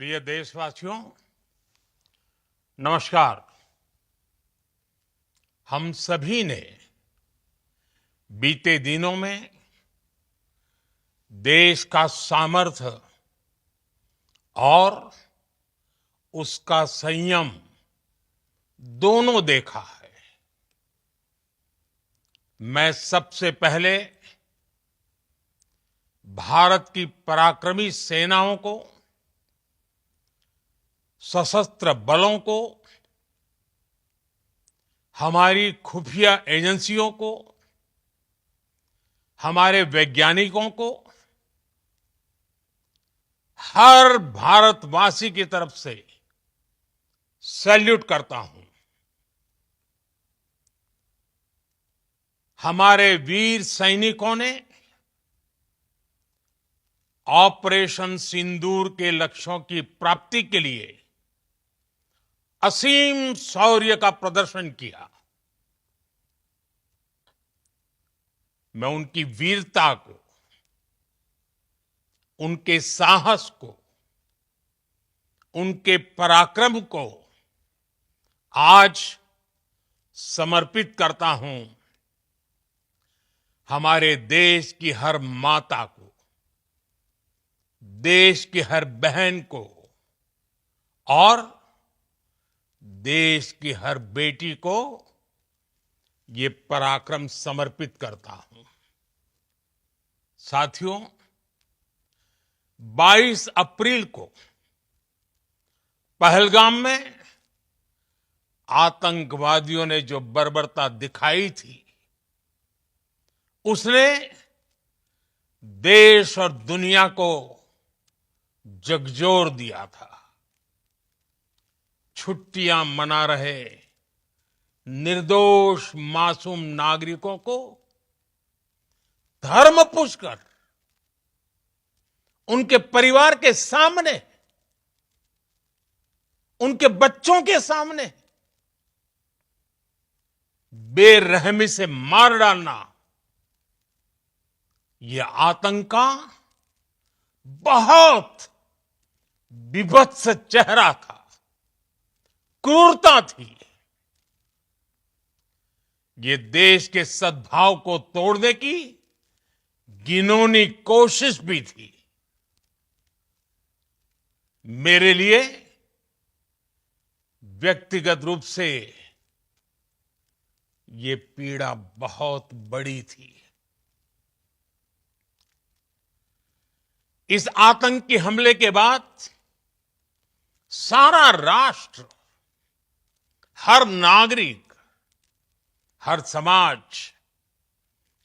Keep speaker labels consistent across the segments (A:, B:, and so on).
A: प्रिय देशवासियों, नमस्कार। हम सभी ने बीते दिनों में देश का सामर्थ्य और उसका संयम दोनों देखा है। मैं सबसे पहले भारत की पराक्रमी सेनाओं को, सशस्त्र बलों को, हमारी खुफिया एजेंसियों को, हमारे वैज्ञानिकों को, हर भारतवासी की तरफ से सैल्यूट करता हूं। हमारे वीर सैनिकों ने ऑपरेशन सिंदूर के लक्ष्यों की प्राप्ति के लिए असीम शौर्य का प्रदर्शन किया। मैं उनकी वीरता को, उनके साहस को, उनके पराक्रम को आज समर्पित करता हूं हमारे देश की हर माता को, देश की हर बहन को और देश की हर बेटी को ये पराक्रम समर्पित करता हूं। साथियों, 22 अप्रैल को पहलगाम में आतंकवादियों ने जो बर्बरता दिखाई थी, उसने देश और दुनिया को झकझोर दिया था। छुट्टियां मना रहे निर्दोष मासूम नागरिकों को धर्म पूछकर उनके परिवार के सामने, उनके बच्चों के सामने बेरहमी से मार डालना, यह आतंक का बहुत विभत्स चेहरा था, क्रूरता थी। ये देश के सद्भाव को तोड़ने की घिनौनी कोशिश भी थी। मेरे लिए व्यक्तिगत रूप से ये पीड़ा बहुत बड़ी थी। इस आतंकी हमले के बाद सारा राष्ट्र, हर नागरिक, हर समाज,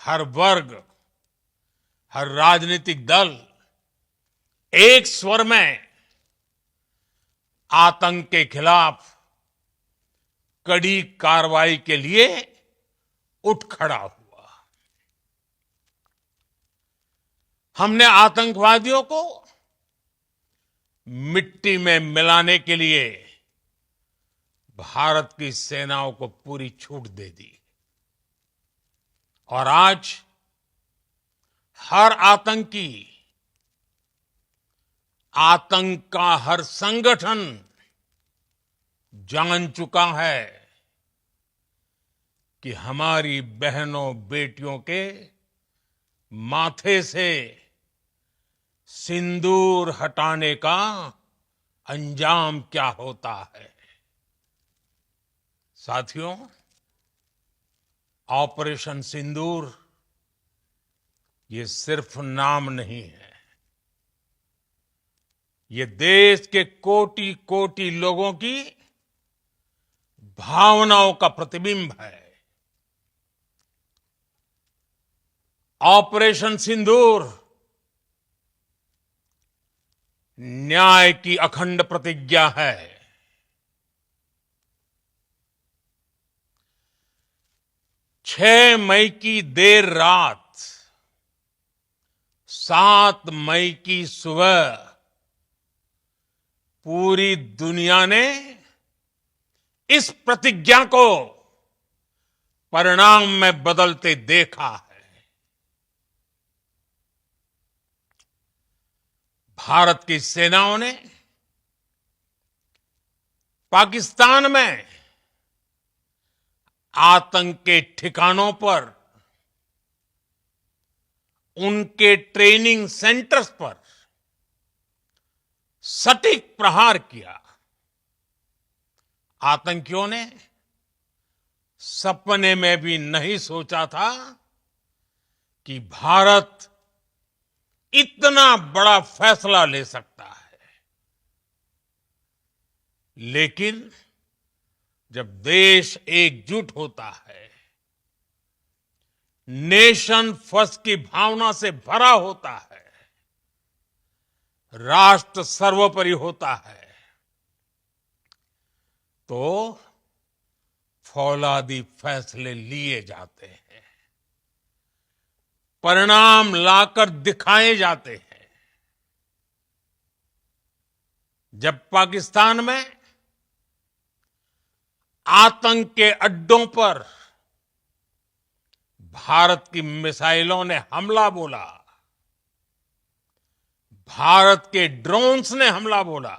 A: हर वर्ग, हर राजनीतिक दल एक स्वर में आतंक के खिलाफ कड़ी कार्रवाई के लिए उठ खड़ा हुआ। हमने आतंकवादियों को मिट्टी में मिलाने के लिए भारत की सेनाओं को पूरी छूट दे दी और आज हर आतंकी, आतंक का हर संगठन जान चुका है कि हमारी बहनों बेटियों के माथे से सिंदूर हटाने का अंजाम क्या होता है। साथियों, ऑपरेशन सिंदूर ये सिर्फ नाम नहीं है, ये देश के कोटि कोटि लोगों की भावनाओं का प्रतिबिंब है। ऑपरेशन सिंदूर न्याय की अखंड प्रतिज्ञा है। 6 मई की देर रात, 7 मई की सुबह पूरी दुनिया ने इस प्रतिज्ञा को परिणाम में बदलते देखा है। भारत की सेनाओं ने पाकिस्तान में आतंक के ठिकानों पर, उनके ट्रेनिंग सेंटर्स पर सटीक प्रहार किया। आतंकियों ने सपने में भी नहीं सोचा था कि भारत इतना बड़ा फैसला ले सकता है। लेकिन जब देश एकजुट होता है, नेशन फर्स्ट की भावना से भरा होता है, राष्ट्र सर्वोपरि होता है, तो फौलादी फैसले लिए जाते हैं, परिणाम लाकर दिखाए जाते हैं। जब पाकिस्तान में आतंक के अड्डों पर भारत की मिसाइलों ने हमला बोला, भारत के ड्रोन्स ने हमला बोला,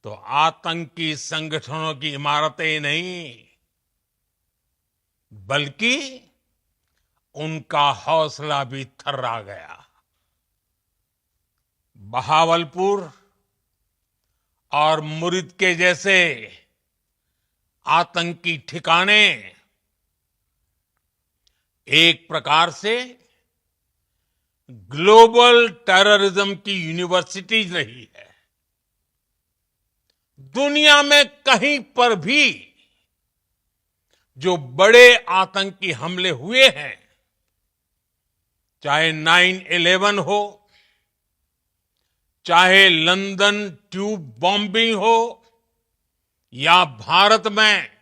A: तो आतंकी संगठनों की इमारतें नहीं, बल्कि उनका हौसला भी थर्रा गया। बहावलपुर और मुरिद के जैसे आतंकी ठिकाने एक प्रकार से ग्लोबल टेररिज्म की यूनिवर्सिटीज रही है। दुनिया में कहीं पर भी जो बड़े आतंकी हमले हुए हैं, चाहे 9/11 हो, चाहे लंदन ट्यूब बॉम्बिंग हो, या भारत में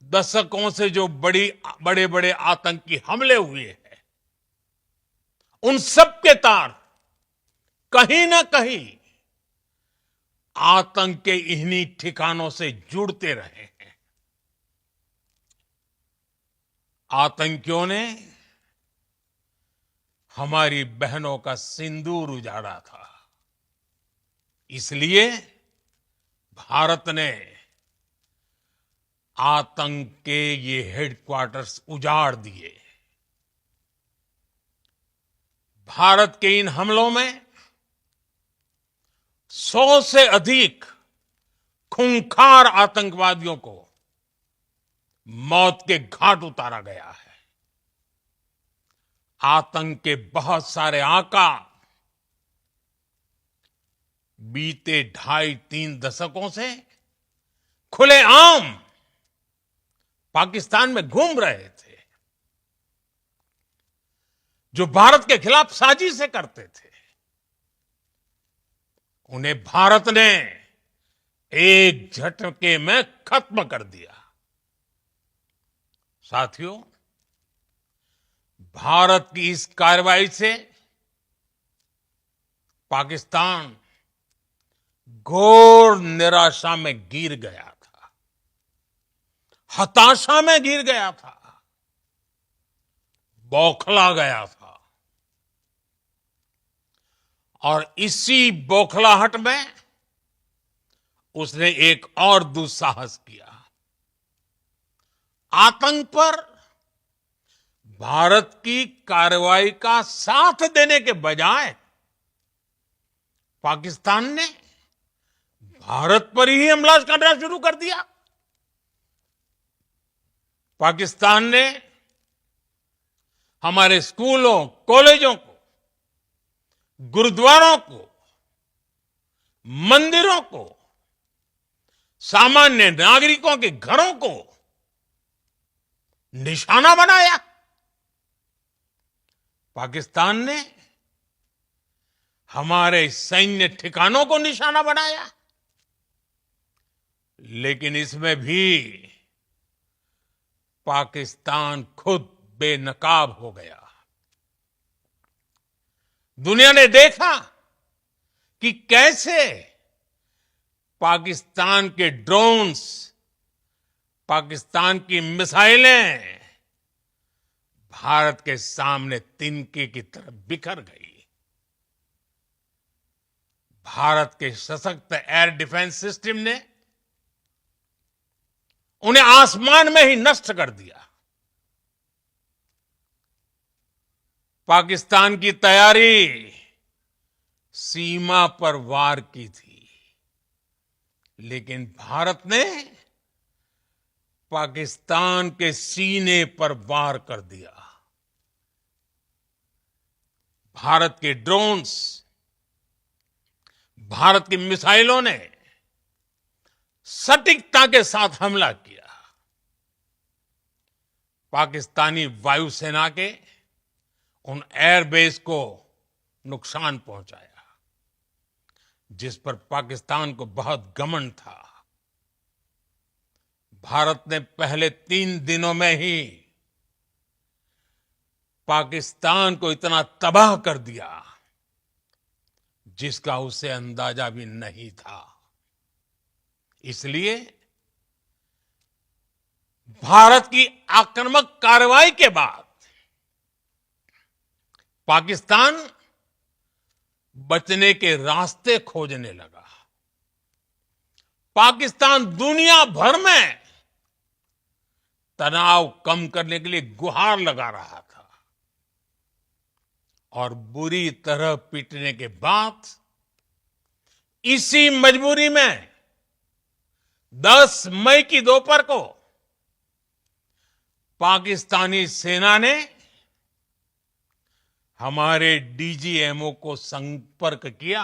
A: दशकों से जो बड़े बड़े आतंकी हमले हुए हैं, उन सब के तार कहीं ना कहीं आतंक के इन्हीं ठिकानों से जुड़ते रहे हैं। आतंकियों ने हमारी बहनों का सिंदूर उजाड़ा था, इसलिए भारत ने आतंक के ये हेडक्वार्टर्स उजाड़ दिए। भारत के इन हमलों में 100 से अधिक खूंखार आतंकवादियों को मौत के घाट उतारा गया है। आतंक के बहुत सारे आका बीते 2.5-3 दशकों से खुलेआम पाकिस्तान में घूम रहे थे, जो भारत के खिलाफ साजिशें करते थे। उन्हें भारत ने एक झटके में खत्म कर दिया। साथियों, भारत की इस कार्रवाई से पाकिस्तान घोर निराशा में गिर गया था, हताशा में गिर गया था, बौखला गया था। और इसी बौखलाहट में उसने एक और दुस्साहस किया। आतंक पर भारत की कार्रवाई का साथ देने के बजाय पाकिस्तान ने भारत पर ही हमला करना शुरू कर दिया। पाकिस्तान ने हमारे स्कूलों, कॉलेजों को, गुरुद्वारों को, मंदिरों को, सामान्य नागरिकों के घरों को निशाना बनाया। पाकिस्तान ने हमारे सैन्य ठिकानों को निशाना बनाया। लेकिन इसमें भी पाकिस्तान खुद बेनकाब हो गया। दुनिया ने देखा कि कैसे पाकिस्तान के ड्रोन्स, पाकिस्तान की मिसाइलें भारत के सामने तिनके की तरह बिखर गई। भारत के सशक्त एयर डिफेंस सिस्टम ने उन्हें आसमान में ही नष्ट कर दिया। पाकिस्तान की तैयारी सीमा पर वार की थी, लेकिन भारत ने पाकिस्तान के सीने पर वार कर दिया। भारत के ड्रोन्स, भारत की मिसाइलों ने सटीकता के साथ हमला किया। पाकिस्तानी वायुसेना के उन एयरबेस को नुकसान पहुंचाया, जिस पर पाकिस्तान को बहुत घमंड था। भारत ने पहले 3 दिनों में ही पाकिस्तान को इतना तबाह कर दिया, जिसका उसे अंदाजा भी नहीं था। इसलिए भारत की आक्रामक कार्रवाई के बाद पाकिस्तान बचने के रास्ते खोजने लगा। पाकिस्तान दुनिया भर में तनाव कम करने के लिए गुहार लगा रहा था, और बुरी तरह पीटने के बाद इसी मजबूरी में 10 मई की दोपहर को पाकिस्तानी सेना ने हमारे डीजीएमओ को संपर्क किया।